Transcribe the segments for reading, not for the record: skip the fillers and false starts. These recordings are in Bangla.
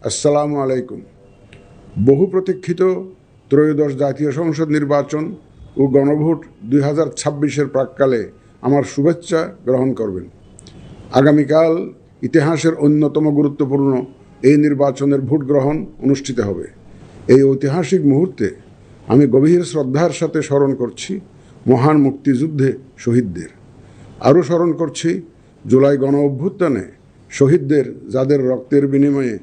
আসসালামু আলাইকুম। বহু প্রতীক্ষিত ত্রয়োদশ জাতীয় সংসদ নির্বাচন ও গণভোট 2026-এর প্রাক্কালে আমার শুভেচ্ছা গ্রহণ করবেন। আগামীকাল ইতিহাসের অন্যতম গুরুত্বপূর্ণ এই নির্বাচনের ভোট গ্রহণ অনুষ্ঠিত হবে। এই ঐতিহাসিক মুহূর্তে আমি গভীর শ্রদ্ধার সাথে স্মরণ করছি মহান মুক্তিযুদ্ধে শহীদদের। আরও স্মরণ করছি জুলাই গণ অভ্যুত্থানে শহীদদের, যাদের রক্তের বিনিময়ে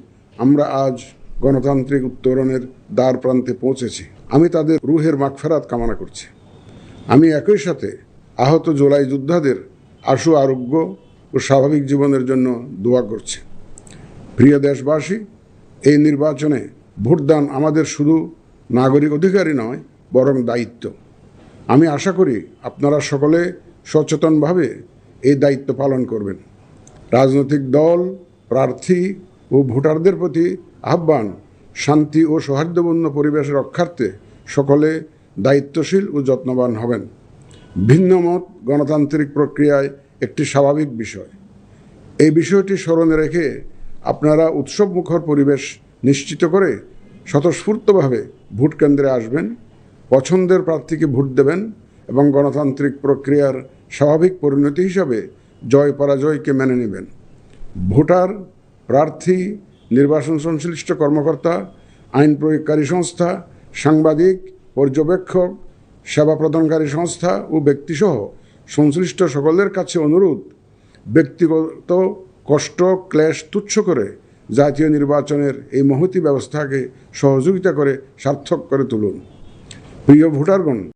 আমরা আজ গণতান্ত্রিক উত্তরণের দ্বার প্রান্তে পৌঁছেছি। আমি তাদের রুহের মাগফিরাত কামনা করছি। আমি একই সাথে আহত জুলাই যোদ্ধাদের আশু আরোগ্য ও স্বাভাবিক জীবনের জন্য দোয়া করছি। প্রিয় দেশবাসী, এই নির্বাচনে ভোটদান আমাদের শুধু নাগরিক অধিকারই নয়, বরং দায়িত্ব। আমি আশা করি আপনারা সকলে সচেতনভাবে এই দায়িত্ব পালন করবেন। রাজনৈতিক দল, প্রার্থী ও ভোটারদের প্রতি আহ্বান, শান্তি ও সৌহার্দ্যপূর্ণ পরিবেশ রক্ষার্থে সকলে দায়িত্বশীল ও যত্নবান হবেন। ভিন্ন মত গণতান্ত্রিক প্রক্রিয়ায় একটি স্বাভাবিক বিষয়। এই বিষয়টি স্মরণে রেখে আপনারা উৎসবমুখর পরিবেশ নিশ্চিত করে স্বতঃস্ফূর্তভাবে ভোট কেন্দ্রে আসবেন, পছন্দের প্রার্থীকে ভোট দেবেন এবং গণতান্ত্রিক প্রক্রিয়ার স্বাভাবিক পরিণতি হিসাবে জয় পরাজয়কে মেনে নেবেন। ভোটার, প্রার্থী, নির্বাচন সংশ্লিষ্ট কর্মকর্তা, আইন প্রয়োগকারী সংস্থা, সাংবাদিক, পর্যবেক্ষক, সেবা প্রদানকারী সংস্থা ও ব্যক্তিসহ সংশ্লিষ্ট সকলের কাছে অনুরোধ, ব্যক্তিগত কষ্ট ক্লেশ তুচ্ছ করে জাতীয় নির্বাচনের এই মহতী ব্যবস্থাকে সহযোগিতা করে সার্থক করে তুলুন। প্রিয় ভোটারগণ,